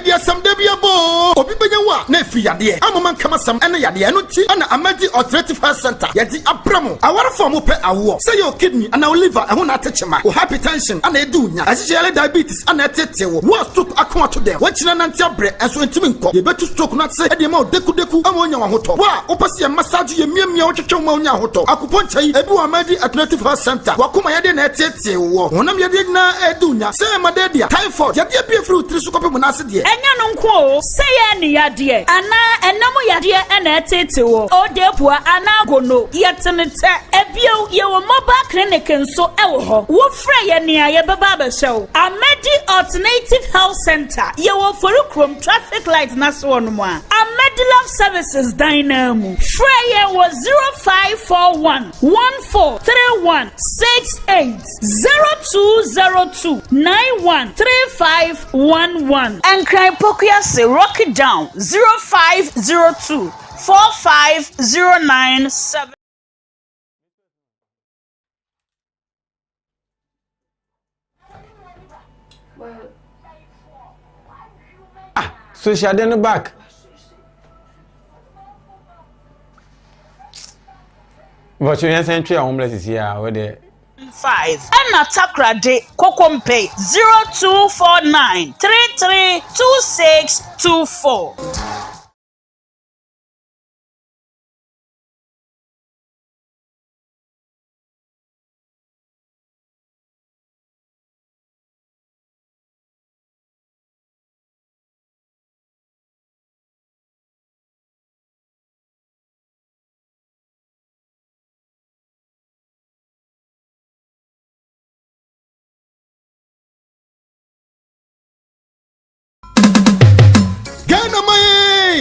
Yedia some debiabo. Obi benyawa na fi yade. Amoma kama sam ene yade no ti ana Amadi Alternative Health Center. Yadi abramo. Awara form pe awo. Say your kidney and our liver and na techema. O hypertension and edunya. Asijele diabetes and etetewo. Wo stroke akwa to them. Wachina nantia bre enso ntimi nko. Ye betu stroke na say e ma deku amonya wa hoto. Wa opasi ya massage ye miamia wo twetwe ma onya hoto. Akuponcha yi ebi wa Amadi Alternative Health Center. Wakuma yade na etetewo. Onam yade na edunya. Say madedia. Typhoid. Yade bi fruit tri sukope mu na ase de. Enya no nko say ye ni yade. Ana enamo yade na etetewo. O depua ana gono. Yetenete ebio ye wo mobile clinic nso ewo ho. Wo frɛ ye nia ye baba ba show. Amadi Alternative Health Center. Ye wo forukrom traffic light na so no mo a. Amadi Love Services Dynamo. Frɛ ye wo 0541 143168 0202 913511. And Cry Pokia say rock it down 0502 45097. So she had in back. But you answer entry homeless is here where the 5 and Atakra de Kokompe 0249 332624.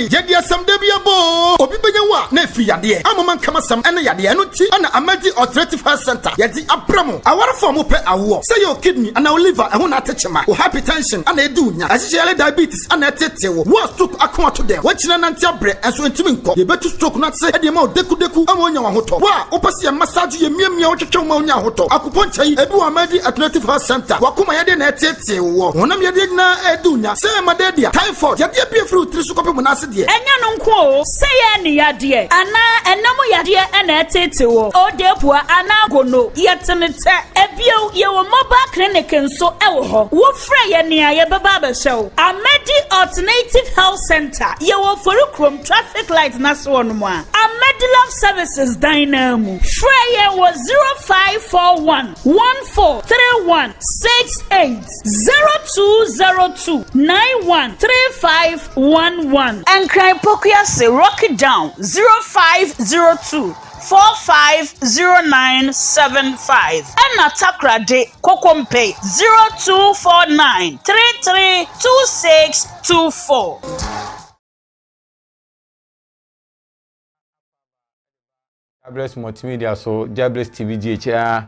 Yedia some debiabo. Obi benyawa na fi yade. Amoma kama sam ene yade no ti ana Amadi Alternative Health Center. Yadi abramo. Awara form pe awo. Say your kidney and our liver and na techema. O hypertension and edunya. Asijele diabetes and etetewo. Wo stroke akwa to them. Wachina nantia bre enso ntimi nko. Ye betu stroke na say e de ma deku amonya wa hoto. Wa opasi ya massage ye miamia wo twetwe ma onya hoto. Akuponcha yi ebi wa Amadi Alternative Health Center. Wakuma yade na etetewo. Onam yade na edunya. Say madedia. Typhoid. Yade bi fruit tri sukope mu na ase de. Enya no nko say ye ni yade. Ana enamo yade na etetewo. O depua ana gono. Yetenete ebio ye wo mobile clinic nso ewo ho. Wo frɛ ye nia ye baba ba show. Amadi Alternative Health Center. Ye wo forukrom traffic light na so no mo a. Amadi Love Services Dynamo. Frɛ ye wo 0541 143168 0202 913511. And Cry Pokia say rock it down 0502 450975. And Atakra de Kokompe 0249 332624. Jahbless multimedia so Jahbless TVGH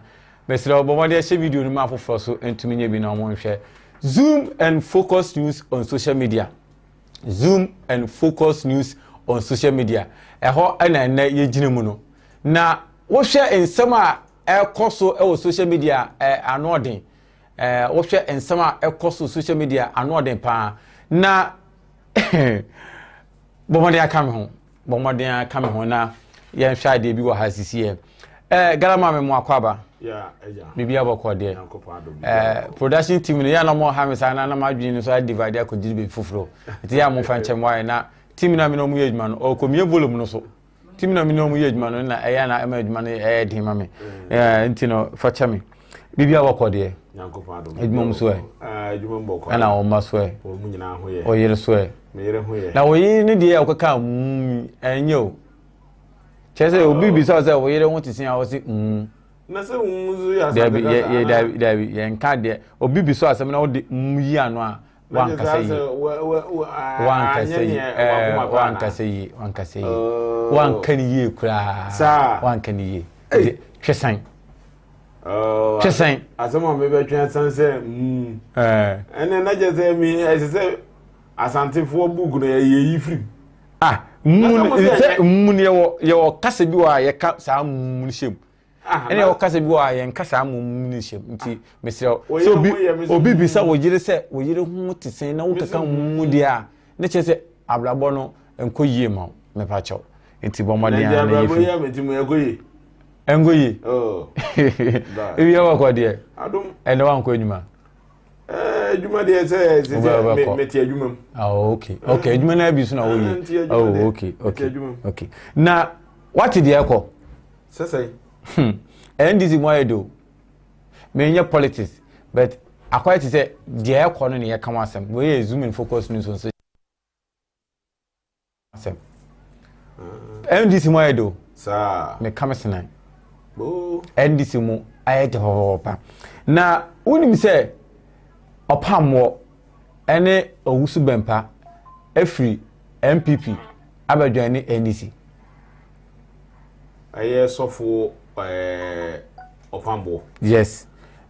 Mr. Obamade share video no map for so entumi nya bi na mo nhwe Zoom and focus news on social media. Zoom and focus news on social media. Eho na na ye gine mu no. Na wo hwe ensem a ekoso e wo social media anoden. Wo hwe ensem a ekoso social media anoden pa. Na bomade aka me ho. Bomade aka me ho na ye hwa de bi wo ha sisi Galaman me mo akwaba. Yeah, eja. Bibi aboko de. Production team no ya na mo ha me sa na na madwin no so divide akodi be fufuro. Ti ya mo fa nchem wa na team na me no mu yeduma no o komie volume no so. Team na me no mu yeduma no na eya na ema yeduma no de ma me. Ntino fa chame. Bibi aboko de. Yankopon adom. Eduma mu so eduma mboko. Na o ma so o mu nyina ho ye. O yere so Me yere ho ye. Na o yi ni de akeka enyo. Chese obi bi so say o yere ho tisin a o si na se umuzu ya sa Dabi ye nka de obi bi so asem na wo de yi ano a wankasa yi wankani yi kura wankani yi twesan asema me be twesan se ene na je se mi se asantefo book no ye yi free mun ye wo kasa bi wa ye ka sa mun shem ene o kasa bi wa yen kasa amum ni hye nti mesre so obi bisa wo yire se wo yire hu tisen na wo kaka mu dia ne che se ablabo no enko yie ma me pa chaw nti bo mo dia na yifi ya metimu egoyi engoyi ebi ya wakọ de adum ene wa nko adwuma adwuma de se meti adwuma okay adwuma na bi so na wo yi okay na what did you call say NDC mo edo me nya politics but akwai to say the call no ne kama asem we zoom in focus news on say asem NDC mo edo sa me kama senai NDC mo ayete hopa na unim say Opambour ene Owusu Bempah efri MPP abadwane NDC aye sofo Opambour yes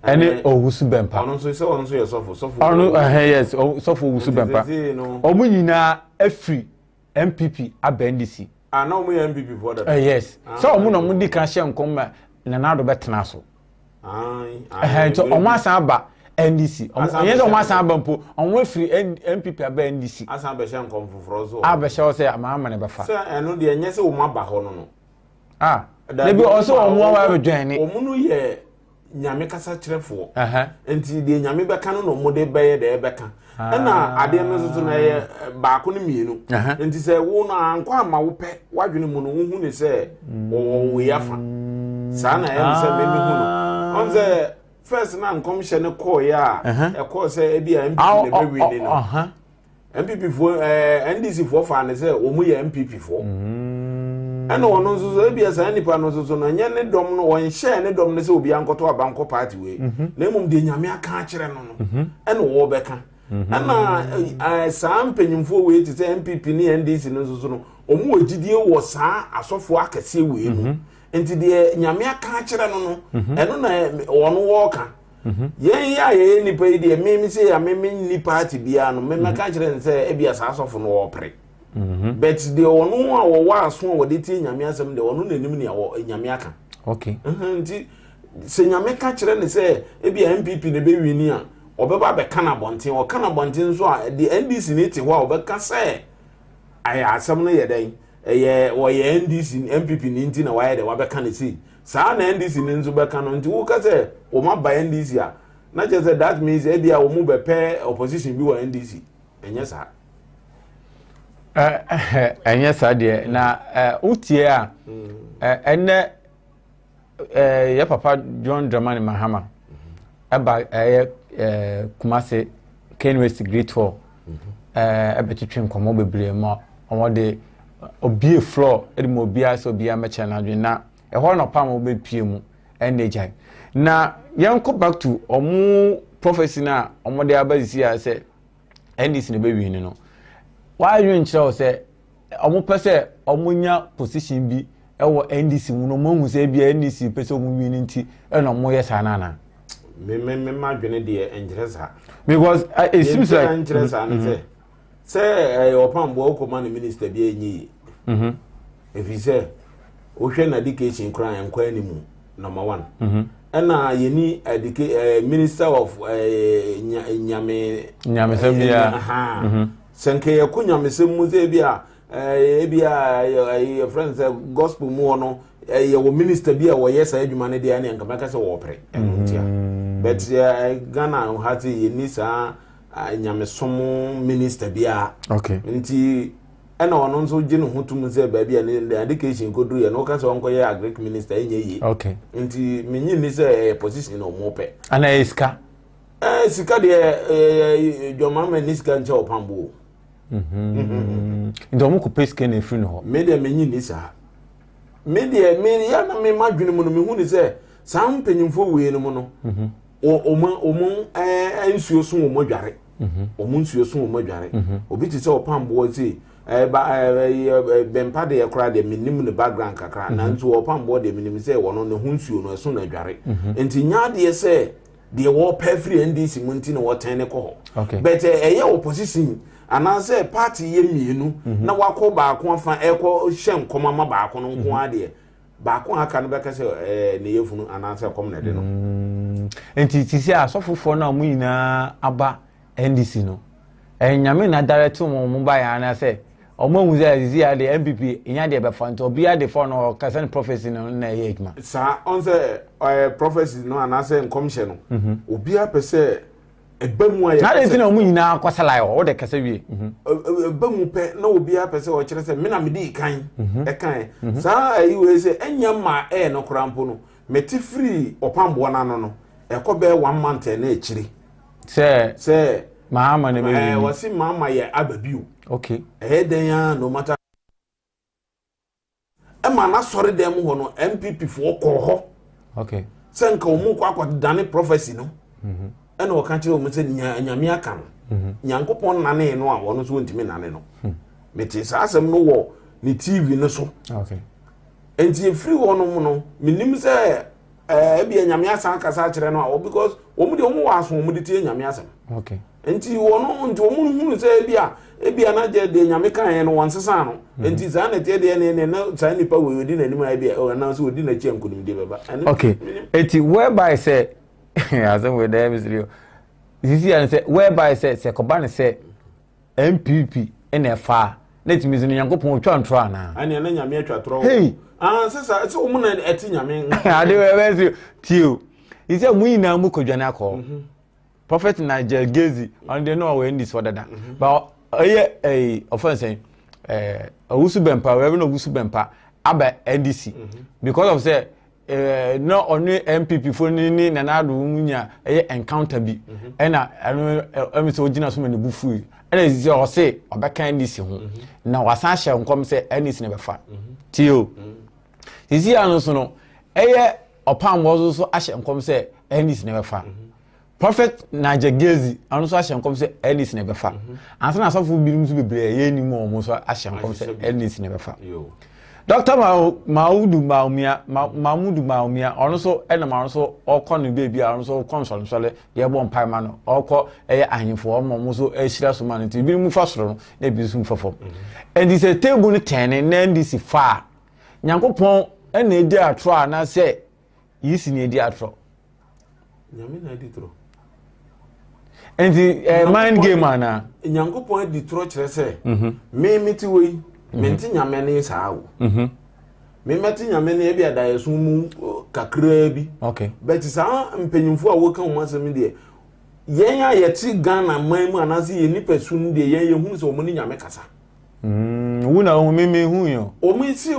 ene Owusu Bempah ono so ye sofo ono yes sofo Owusu Bempah omu nyina efri MPP aba NDC na omu ye MPP for that yes so omu no mu di kan hye nkom na nado betena so so omu asan aba NDC yes omu asan aba mpo omu efri MPP aba NDC asan be hye nkom foforo so aba hye se ama ne befa so eno de enye se omu aba ho no maybe also omu aba bedwane omu no ye nyame kasa kyerefo enti de nyame beka no mo de beye de beka na ade no so na ye ba ko no mienu enti se wo no anko ama wo pe wadwene mu no hu ne se wo yafa sa na ye se me hu no onze first na nkom hye ne call ya e call se e bia MPP ne be wi ni no MPP fo NDC fo fa ne se wo mu ye MPP fo ana wono nso e bia sa nipa no so no nya ne dom no won hye ne dom ne se obi ankoto abanko party we na emum de nyame aka akere no no ana wo beka ana sa mpanyimfo we ti se MPP ni NDC no so no omu ogidie wo sa asofo akase we mu enti de nyame aka akere no no eno na wono wo ka yen ya ye nipa de memi se ya memi ni party bia no memi aka akere ne se e bia sa asofo no wo pre but the onu a wo wa aso wo de tie nyame asem de onu nanim ne wo nyame aka okay nti se nyame ka kire ne se e bia MPP ne be wini a obeba be kana bonten o kana bonten so a the NDC ne ti ho a obeka se aya asem no ye den ye wo ye NDC MPP ne nti na wa ye de wa be kana si sa na NDC ne nzo be kana nti wo ka se o ma ba NDC a na je say that means e bia wo mu be pe opposition bi wa NDC enye sa enye sade na utie a enne ya papa John Dramani Mahama aba Kumase Kenwest Great Hall ebetwetwe nkomo bebre ma omode obie floor edimo obia so obia mecha na adwen na eho no pam obepie mu enejai na yanko back to omu prophecy na omode abazisi a se NDC ne bewi ni no why you nchira say omu pese omunya position bi ewo NDC mu no mahu say bia NDC pese omu wi ni nti e no mo yes anana me madwene de enjresa because it seems like enjresa ne say Opambour okoma ne minister bi enyi if he say o hwe na education kran enkwa animu number 1 ena yeni minister of nyame sabia senke yakunya mesemu ze bia friends gospel mu ono ye wo minister bia wo yesa adwuma ne de ane nka se wo pre entia but Ghana hati yeni sa nyamesomo minister bia okay nti ena ono nso gye no hutum ze ba bia ne education koduru ye no ka se onko ye agric minister enye yi okay nti menyi ni se position no mo pe ana iska sika de jomama ni sika nche Opambour ndo mu ko peske na free no media menyi ni sa media ya na me madwene mu no me hu ni se sam panyimfo we no mu no omu ansuo so wo modware omu nsuo so wo modware obi ti se Opambour si Bempah de yakra de minim ne background kakra na nso Opambour de minim se wono ne hu nsuo no so na dware enti nya de se de wo perfree NDC munti na wo ten ne ko but eye opposition anase party ye mienu na wako ba ko afa eko hye nkoma ma ba ko no nko ade baako aka no beka se ne yefunu ananse kom na de no enti tisi asofofo na mu nyina aba NDC no nyame na direct mo ba ya na se omo mu ze ya de MPP nya de be fanto obi ya de for no kasa prophecy no na ye ekma sa on se prophecy no ananse nkomhye no obi a pese ebemu aye na de na mu nyina akwasala yo wo de kasa wie ebemu pe na obi a pese o kire se me na me di kan kan sa ayi we se enya ma no krampo no meti free Opambour na no ekobe 1 month na ekire se Mama ne be wasi mama ye ababiu okay den ya no matter ma na sori dem ho no MPP fo ko ho okay se nka omu kwa dane prophecy no ena o kan kire o se nyame aka no nyankopon nane no a wono so ntimi nane no meti sa asem no wo ni TV no so okay enti free wono mu no minim se bia nyame asan kasa kire no a because omu de omu waso omu de tie nyame asem okay enti wono nti omu hunu se ebia na je de nyame kan no wansesa no enti za na tie de ne na sa nipa we odi na nim ebia o na so odi na chi ankunim de beba okay enti whereby say azan we there is sisi an say whereby say koba ne say MPP na fa na timi zinu yankopon otwa ntro ana ani na nyame atwa tro hey sesa so omu na eti nyame ade we be tio ise mu ina mu kodwane akọ prophet Nigel Gezi on the no we this for that but offense Owusu Bempah we no Owusu Bempah aba NDC because of say no only MPP for ni na na do munya encounter bi na emi so gina so me bufu na ezi o say obeka NDC ho na wasan hye nkom say NDC ne befa tio ezi anu so no Opambour so ahye nkom say NDC ne befa Prophet Nigel Gezi anu so ahye nkom say NDC ne befa ansa na sofo bi nso bebre ye ni mo mo so ahye nkom say NDC ne befa Dr. Mahmudu Maumia ono so enema ono so okọ no baby ono so konsole ye bo mpai ma no okọ ahimfo mo so ehira so ma no ti bi mu fa soro no na bi su mfafo and this table no 10 na NDC fa Nyankopon na edi atro na se yisi na edi atro nyame na edi tro and the mind game ana Nyankopon edi tro kire se me miti we menti nyame ne saawo me meti nyame ne bia da yesu mu kakra bi okay but sa mpanyimfo a woka ho asem de yen ya yeti Ghana man mu anase ye ni pesun de yen ye hu se omo ni nyame kasa wu na hu me hu yo omo si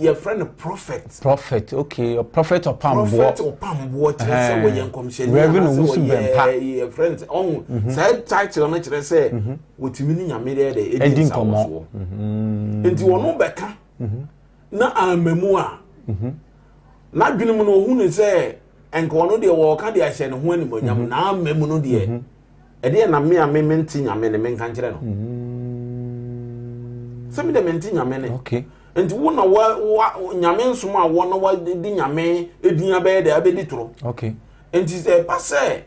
your friend prophet okay a prophet Opambour say we yen commission Reverend Owusu Bempah your friend on say title na kire say wotimi ni nyame de edin komo enti wono beka na amamu a na dwene mu no hu ne say enka wono de wo ka de ahye ne ho animonyam na amamu no de ede na me a me menti nyame ne menka kire no sami de menti nyame ne okay enti wo na wa nyame nsom a wo na wa di nyame edin abe de abedi tro okay enti se pase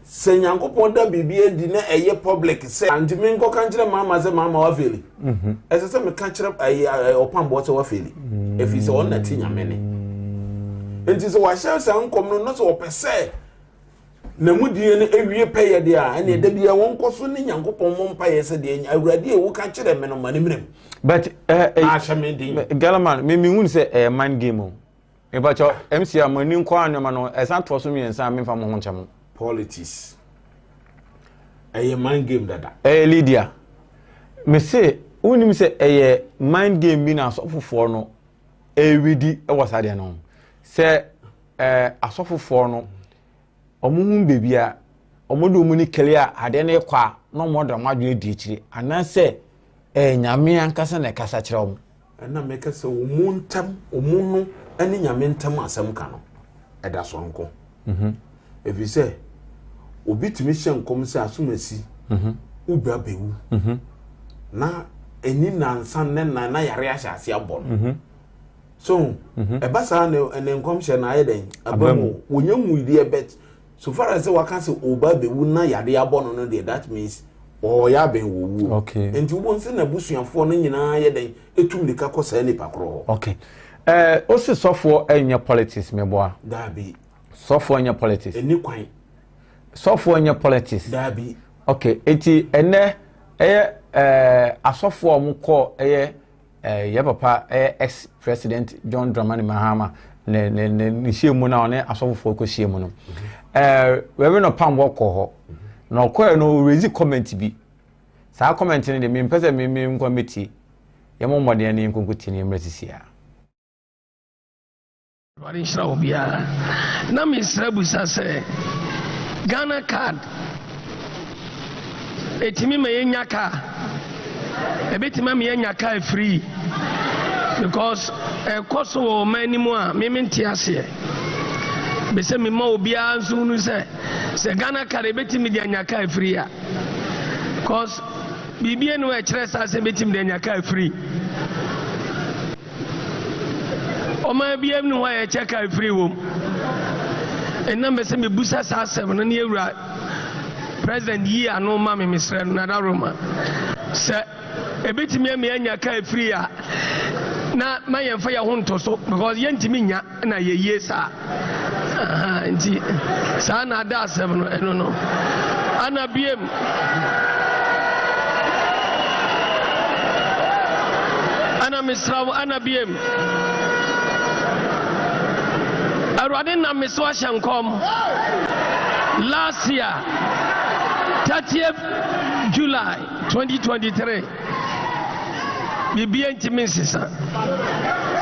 se Nyankopon da bibie di na eye public se antimi nko kan kire mama se mama wa feli ese se me kan kire Opambour se wa feli efi se on na ti nyame ne enti se wa share se nkom no so opese na mudie ne ewie peye de a na da bia won koso ne Nyankopon mo mpaye se de awurade e wo kan kire me no manemrem but Galaman me hun se man game o e ba cho MC amani nko anoma no esan to so mi ensan me fa mo ho ncham politics mind game dada Lydia me say unim say mind game bi na asofofo no ewidi wasade no say asofofo no omuhun bebia omodo omuni clear ade na kwa no modern madwe di chire ananse nyame ankasa na kasa kire om na meka se omuntam omunu ani nyame ntam asem ka no eda so nko efi se obi timi hye nkom se asomasi ubra bewu na eni nansan ne na yare ahyase abon so ebasa ne nkom hye na ayeden abamu wonyamu ide bet so far as waka se oba bewu na yare abon no de that means ya ben wowu okay enti wo nse na busuafo no nyina ayeden etum nika kosa ni pakro okay Osi sofo enye politics meboa. Dabi. Sofo enye politics. Eni kwan. Sofo enye politics. Dabi. Okay, eti ene asofo omko ye papa ex president John Dramani Mahama ne shiemu na one asofo ko shiemu no. We no pam woko ho. No ko no raise comment bi. Sa comment ni de me pese me nko meti. Ye mo modde ni nko kuti ni mresisia. Wari shra obia. Na mi srabusa se Ghana card etimi me nyaka ebetima me nyaka free because koso manimu a me ntiase be se me ma obia nso nu se Ghana card ebetimi de nyaka free a because bibie no e kire sa se ebetimi de nyaka free o ma biem no wa e check free wo enam be se me busa sa 7 no ne ewura President yi ano ma me misre na da Roma se ebetimi me anya ka free a na ma yemfa ya honto so because yentimi nya na ye sa nti sa na da 7 no eno no ana biem ana misra ana biem arwade na miswa shankom last year 30th July 2023 bibi ntimi sisa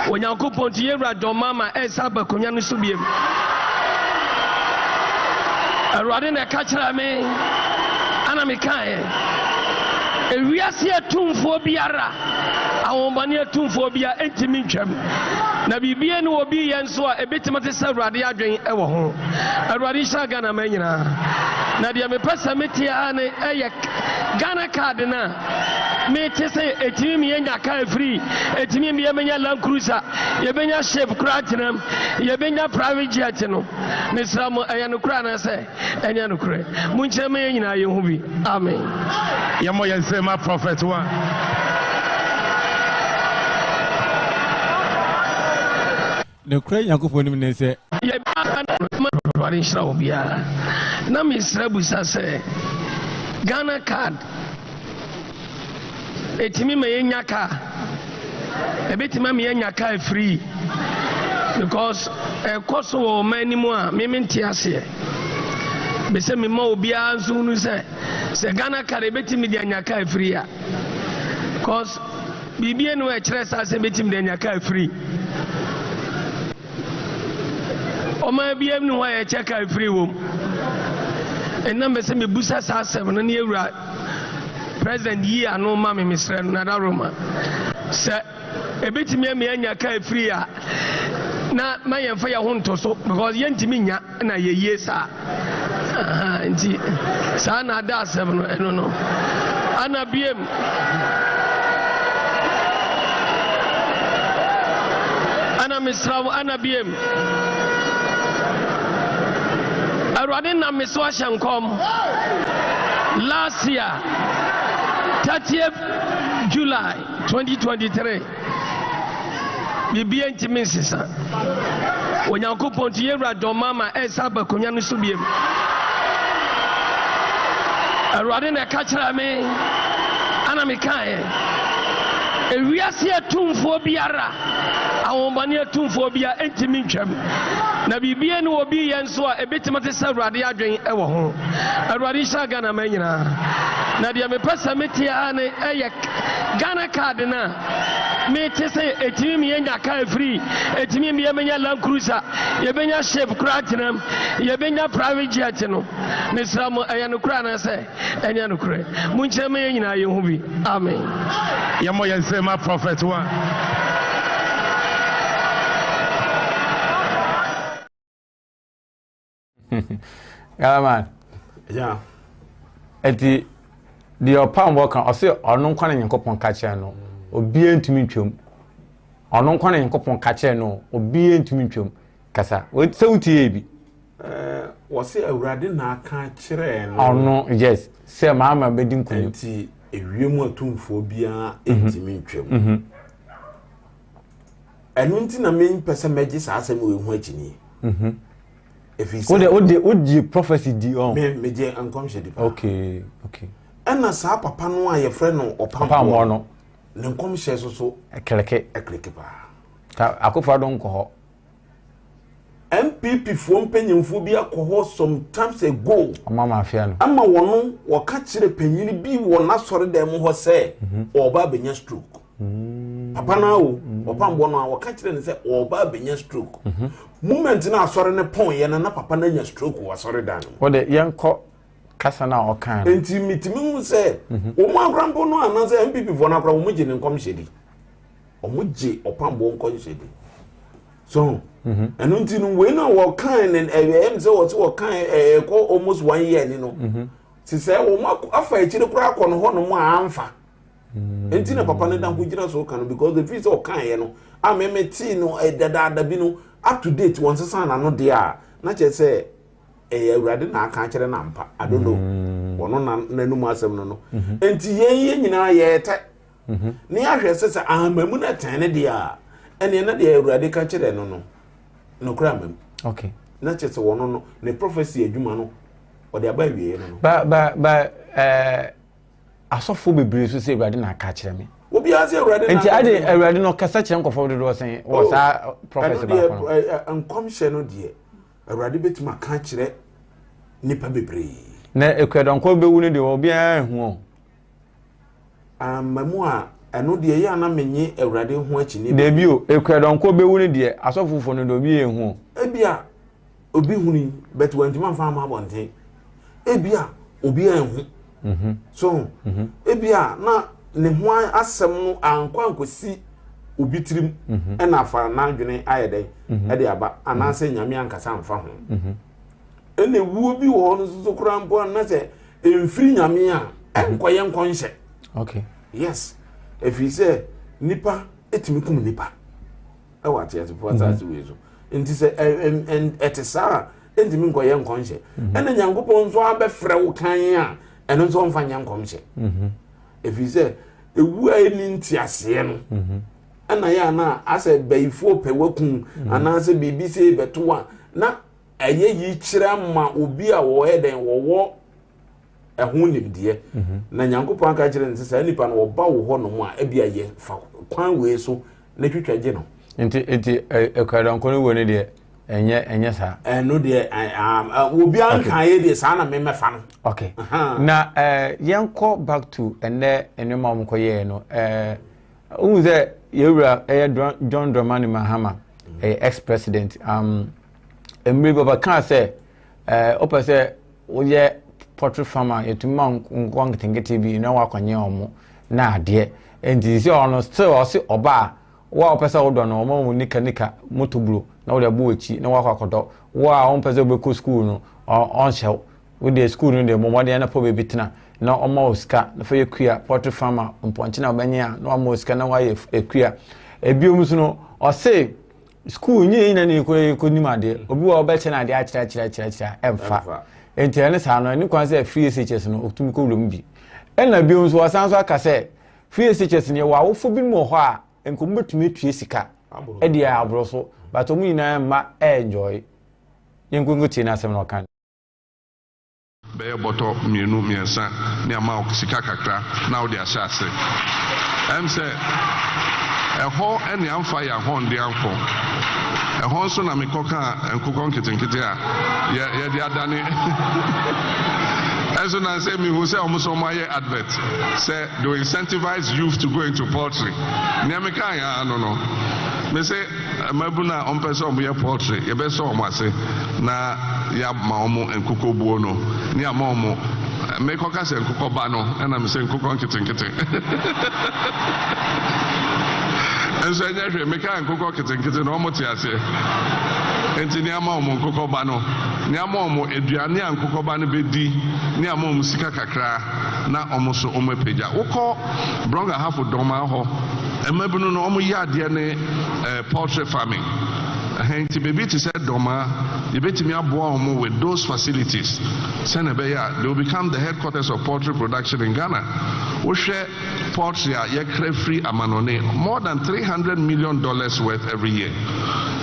onyankopon tiyewra domama esa bakonya no so biem arwade na ka kira me ana me kae ewiase atumfo biara awombane atumfo bia ntimi ntwam na bibie no obi yenso a ebetimate se arwade adwen ewo ho arwade sha Ghana manyina na dia me pesa metia ne Ghana card na me tese etimi me nya car free etimi me menya Land Cruiser ye benya shape kratinam ye benya private jet no misram ayano kra na se enya no kra munche me nyina ye hu bi amen yamo yensema prophet wa the cray yakufo nim ne se ye wari shra obia na misra busa se Ghana card etimi me nyaka ebetima me nyaka free because koso manimu a me ntiase be se me ma obia nso nu se Ghana card ebetimi de nyaka free a because bibie no e kire sa se betimi de nyaka free o ma biem no wa e check free wo enam be se me busa sa 7 no ne ewura President yi ano ma me misre na da Roma se ebetimi me anya ka free a na ma yemfa ya honto so because yentimi nya na ye sa nti sa na da 7 no eno no ana biem ana misra ana biem arwade na miswa shankom last year 30th July 2023 bibi ntimi sisa onyankopon tiyewra domama esa bakonya no so biem arwade na ka kira me ana me kae ewiase atumfo biara awombane atumfo bia ntimi ntwam na bibie no obi yenso a ebetimate se arwade adwen ewo ho arwade sha Ghana manyina na dia me pesa metia ne Ghana card na me tese etimi me nya car free etimi me menya Land Cruiser ye benya shape kratinam ye benya private jet no misram ayano kra na se enya no kra munche me nyina ye hu bi amen yamo yensema prophet wa Galaman. Yeah. Eti the Opambour kan ose ono nkwa na Nyankopon ka kire no obi entumi ntwam ono nkwa na Nyankopon ka kire no obi entumi ntwam kasa se wutie bi wose awurade na aka kire no ono yes se maama bedi nkunu enti ewiemu atumfo bia entimi ntwam enu nti na me pese meji sa asem we hu akini if he the prophecy di on me je ankom hye di okay ena sa papa no a ye frɛ no Opambour no ne nkom hye so ekleke ba ka akofo don ko ho MPP fo mpanyimfo bi akɔ sometimes ago mama afia no ama wono wɔka kyerɛ panyini bi wɔ na sɔre dɛm hɔ sɛ ɔba benya stroke papa na o Opambour no wɔka kyerɛ ne sɛ ɔba benya stroke moment na asɔre ne pon ye na papa na nya stroke wɔ asɔre dan no wode yɛnkɔ kasa na ɔkan enti mitimi hu sɛ wo mu akrampo no ana sɛ MPP fo na akra wo mu gye ne nkom hyedi o mu gye Opambour nkom hyedi so enu nti no we na wo kan en em se wo kan ko almost 1 year ni no si se wo ma afa ekire kura akọ no ho no mu amfa enti na papa ne dan ko gira so kan because the fees o kan ye no amemeti no dada bi no up to date won sesa na no de a na che se awurade na aka kire na mpa I don't know wono na nanu mu asem no enti yen nyina ye te ne ahwe se amamu na tan ne de a ene na de awurade ka kire no kra mam okay na che se wono no ne prophecy adwuma no o de aba wie no ba asofo bebre so se awurade na aka kire me obi ase awurade na enti ade awurade no kasa kire nkofo de do sen wo sa prophecy ba ko ankom hye no de awurade betima ka kire nipa bebre na ekwadonko bewu ne de obi ahu mamu a eno de ye ana menye awurade ho achi ni de bio ekwadonko bewu ne de asofofo no de obi ehu ebia obi huni bet wantima fa ma bonte ebia obi ehu so ebia na ne ho asem no ankwa ankosi obi tirim na afa na adwene ayede e de aba anase nyame ankasa amfa ho ene wuo bi wo no so kura mpo na se emfiri nyame a enkoye nkonhye okay yes if he say nipa etimi kum nipa e wate ya so asase wezo enti se etisa entimi nkoye nkonhye ene nyankopon so abefre wo kan a eno so mfa nyankomhye if he say ewu a eni ntiase no ana ya na ase baifo pewakun anase bibi se betoa na eye yi kire ma obi a wo heden wo ehun nimdie na nyankopon aka kire nse sa nipa no oba wo ho no mu a ebia ye fa kwan we so na twitwaje no enti ekwadonko no woni de enye sa no de obi an kan ye de sa na me mefa no okay na yenko back to enema omkoye no unze yewura John Dramani Mahama ex-president emri baba kan say opese oye poultry farmer yetuma nkwang tingeti bi na wakonye omo na ade enti si ono still osi oba wa opese odo no omo nika motoburo na wo bo echi na wakwakodo wa on pese be school no on shell with the school no de mo de na po be bitina na omo oska na fa yekua poultry farmer mponche na obanya na omo oska na wa yekua ebiom so no o say school nyi na ne ko nimade obi wa obeche na de akira emfa enti sa no ni kwan say free SHS no otumi ko wulom bi na biom so wasan so aka say free SHS ne wa wofo bi mo ho a enkom betumi tue sika e de abro so but omu nyina ma enjoy yengongo tie na asem no kan be boto mienu miensa ni ama sika kakra na wo de asase say eho ene amfa ya hon de anko eho so na mekoka enkukon kitenkite a ye de adane as soon as me who say almost on my advert say they incentivize youth to go into poultry nyameka ya no me say mabuna on person on your poultry ye be so o ase na ya ma omo enkuko buo no ni ama omo mekoka se enkuko ba no na me say enkukon kitenkite enso enya hwe meka nkokọ kitenkite na omote ase enti ni ama omo nkokọ ba no ni ama omo eduane a nkokọ ba no bedi ni ama omo sika kakra na omo so omo peja wokọ bronga hafo doma ho emabunu no omo ya ade ne poultry farming Henti baby to say Doma, you bet me aboa with those facilities. Senebeya, they will become the headquarters of poultry production in Ghana. We share poultry free amanone, more than $300 million worth every year.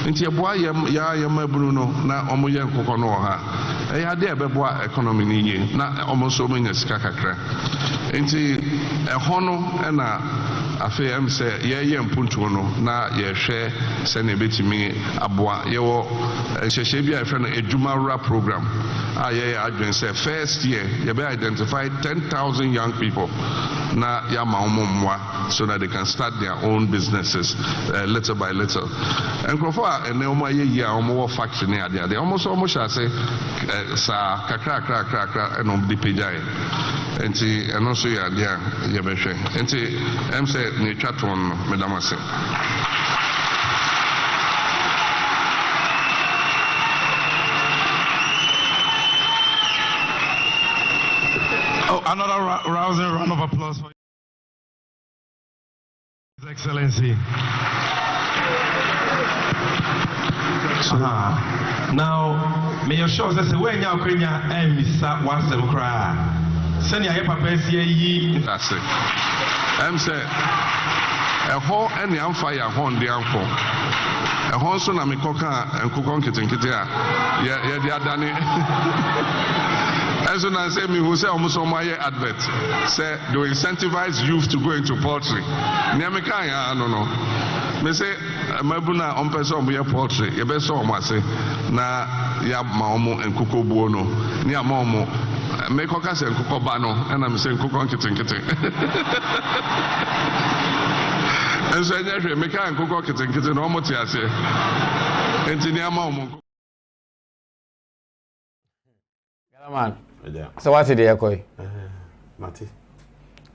Inti aboa ya Bruno na omoye nkokono ha. Ya de beboa economy ni ye na omoso menya sika kakra. Inti ehono na afi am say ye mpuntu no na ye hwe se na betimi aboa ye wo hwehwe bia efe no edwumawra program ye adwen say first year ye be identify 10,000 young people na ya maomomwa so that they can start their own businesses little by little. And krofo ene omo ye a omo wo factory ne ade ade omo so omo sha say sa kakra eno di pejai enti eno so ya ade ye be hwe enti em say ni twaton madam ase. Oh, another rousing round of applause for His Excellency. Now, may your show say when you are Kenya and Mr. Wasem cry. Send your papa ye. That's it. I'm say a ho and the fire hon the uncle. A honson and Mikoka and Kukon Kitinkitia. Yeah, they are done. As soon as me who say almost on my advert, say they incentivize youth to go into poultry. Niamekaya, no. Me say mabuna on person we poultry. You best so much say na ya maomo and kuko buono. Nia momo. Me koka say kuko bano and I'm saying kuko kitten. And so I make a kuko kitten almost I say. Engineer momo. Galaman. So what's the yakoi? Mati.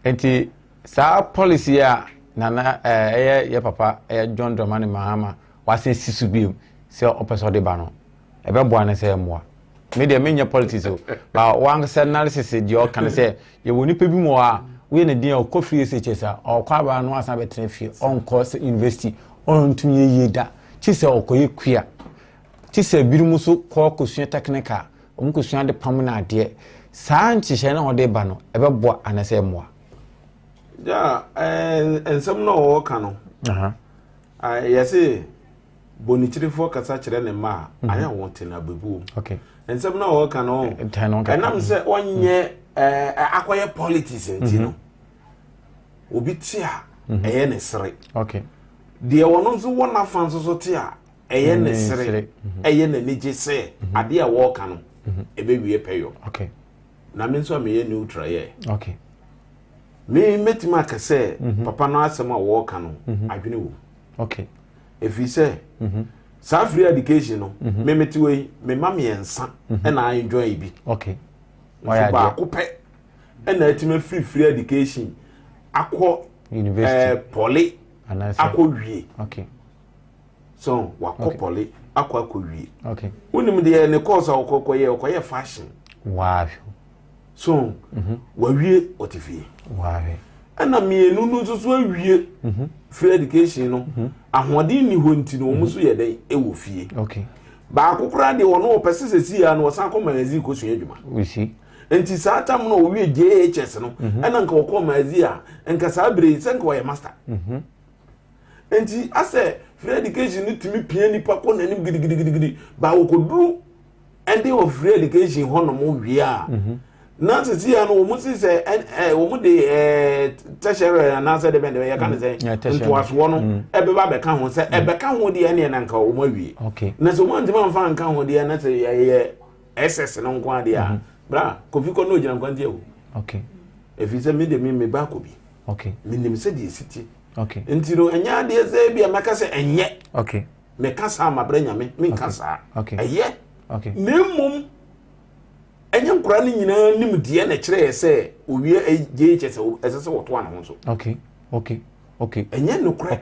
Enti sa policy ya nana ya papa John Dramani Mahama wase sisu biom se opeso de ba no ebe boa ne se moa me de menya politics o ba wan se analysis de o kan se ye woni pe bi mo a we ne din o kofi SHS a o kwa ba no asa betre fie on course university on tumi ye da chi se okoye kua chi se birumu so ko kosua technical omukosua de pam na ade saa nchihye na ode ba no ebebo anase moa ja ensem no wo ka no yesi bonichiri fo kasa kire ne ma aya wonte na bebu okay ensem no wo ka no enam se onye akoye politics ntino obi tia eye ne sere okay de wono nso wona fan so tia eye ne sere eye na neje se ade a wo ka no ebe wie peyo okay na me nso me ye neutral ye okay me metima ka se papa no asem a wo ka no adwene wo okay if you say sa free education no me metiwe me ma me ensa e na enjoy bi okay why ba ko pe e na etime free education akọ university poly akọ wie okay so wakọ poly akọ wie okay unim de ne course okoye fashion wow so wa wie otifie wow ana mienu no so awie free education no ahoden ni ho nti no omuso ye den ewo fie okay ba akokora de wono opesesesi ya no wosan ko magazi ko sua adwuma we see enti saa tam no owie JHS no ana nka ko magazi a nka saa bre senka wo ye master enti ase free education ni timi pia nipa ko nanim gidigidi ba wo ko duru ende of free education ho no mo wie a na sisi ya no omu sise omu de tertiary na say de bend ya kan say ntoaso no ebe ba be ka ho say ebe ka ho de ene na nka omu awie okay na so mo ndima mfa nka ho de na say ye SS no nko ade a bra kofi ko no gina nkwantie o okay efi say me de me ba ko bi okay me nim say de siti okay ntiro enya de say bia maka say enye okay me ka sa mabra nyame me ka sa okay eye okay nemum enye nkura ni nyina nim de na kire se owie JHS esese woto an ho so okay enye nokura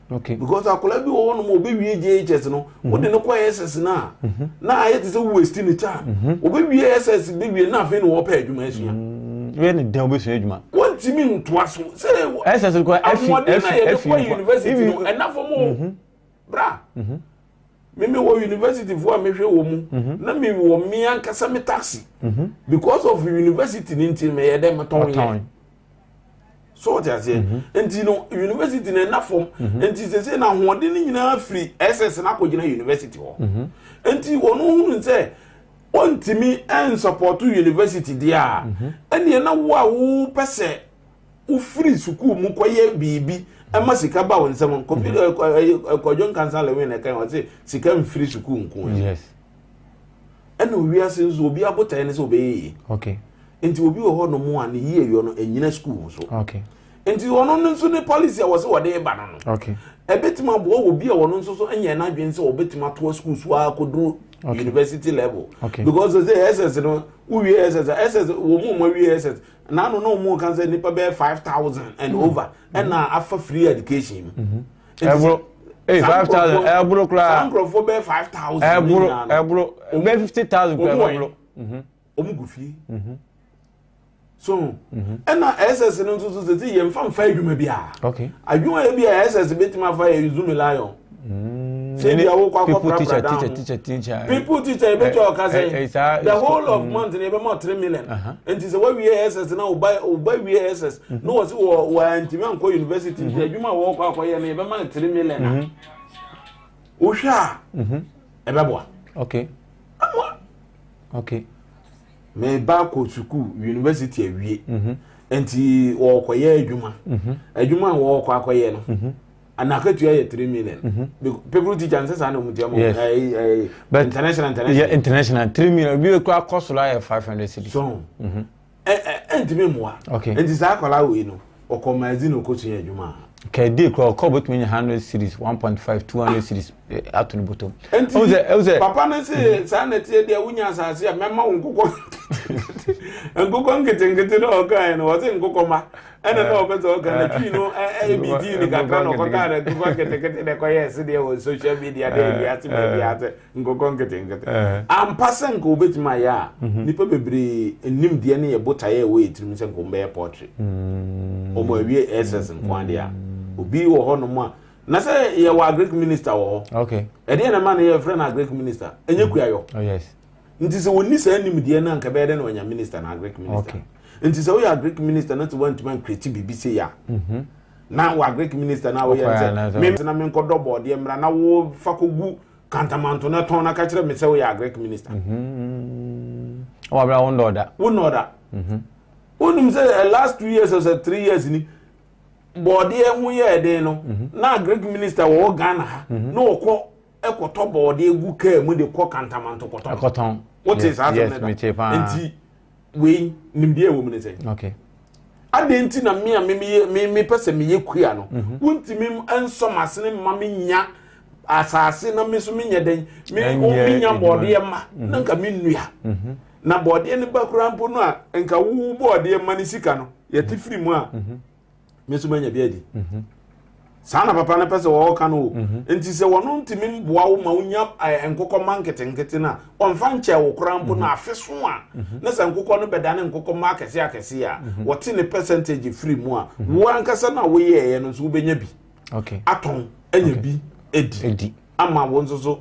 okay because akola bi wo no mo be wie JHS no wo de no kwa SS na na aye te se waste ni cha wo be wie SS be wie na afi no wo pa adwuma asua we ne dan be sua adwuma won timi ntoa so se SS ko F university no enough for mo bra me wo university for me hwe wo mu na me wo me ankasa me taxi because of university ninti me ye dem ton so what you say enti no university na na form enti se na hoode ni nyina free SS na kogina university ho enti wono hunu se ontimi en support university dia ene na wo a wo pese wo free school mu koye bibi ama sika ba won sem kojon cancel we na kan wo say sika free school nko yes ene wi ase nzo obi abota ne se obe okay enti obi wo ho no mu an ye yo no enyina school so okay enti wono nso ne policy a wo se wo de ba no okay ebetima bo obi a wono nso so enye na dwen se obetima to school so akodru university level because they SS no we SS wo mu we SS na no mu kan say nipa be 5,000 and over and na after free education ebro 5,000 ebro kra some for be 5,000 ebro be 50,000 kra ebro omugufie so and na SS no so say yem fam fa adwuma bia okay adwuma bia SS betima fa Zoom lion people teacher people teacher be to okase the whole of month ne be more 3 million and is why we SS now buy we SS no was we antimi anko university adwuma wo kwa akoye ne be more 3 million o hwa e be boa okay me ba ko school university awie enti wo koye adwuma wo kwa akoye no anakatu ya 3 million people teacher say na mutia mo but international yeah international 3 million we kwa cost la 500 cedis so entime mo okay enti sa akola we no okomazi no kotu ya adwuma okay dey kwa bot me 100 cedis 1.5 200 cedis ato no bottom papa na say sa na tie dia wunya asase a mema nkokọ nkokọ ngete no okan no wote nkokọ ene no obezo okan na twi no ABD ni kakra no kota na nkokọ ngete de ko yes dey on social media dey ya ti media ate nkokọ ngete am passen ko obetima ya nipa bebre enim de ne ye botaye we etirim se ko mbe portrait omo awie SS nkwan dia obi wo ho no ma na say ye wa agric minister wo okay e dey na man ye friend agric minister enye kuayo oh yes nti se woni sa anim de na nka be de na onya minister na agric minister okay nti se we agric minister na to want man create BBC ya na wa agric minister na we ye me na me nkodo board ye mra na wo fakogu kantamanto na ton na ka kire me se we agric minister o abra won order wonum say last 2 years or 3 years ni board ye hu ye de no na agric minister wo Ghana ha na okọ ekoto board egu ka mu de kọ kantamanto koton what is that enti we nimdie wo mu ne say okay ade enti na me pese me ye kua no wontimi ensom asene ma me nya asase na me so me nya den me nya board ye ma na nka me nua na board ye ne bakura mpo no a nka wo board ye ma ne sika no ye ti free mu a me so manya biadi sana papa na pese wo ka no enti se wono ntimi boa wo ma unya enkokọ market na onfa nche wo krampo na afeso a na se enkokọ no beda ne enkokọ market akese a wote ne percentage free mu a wo ankasa na wo ye no so wo benya bi okay aton enya bi edi ama wo nso so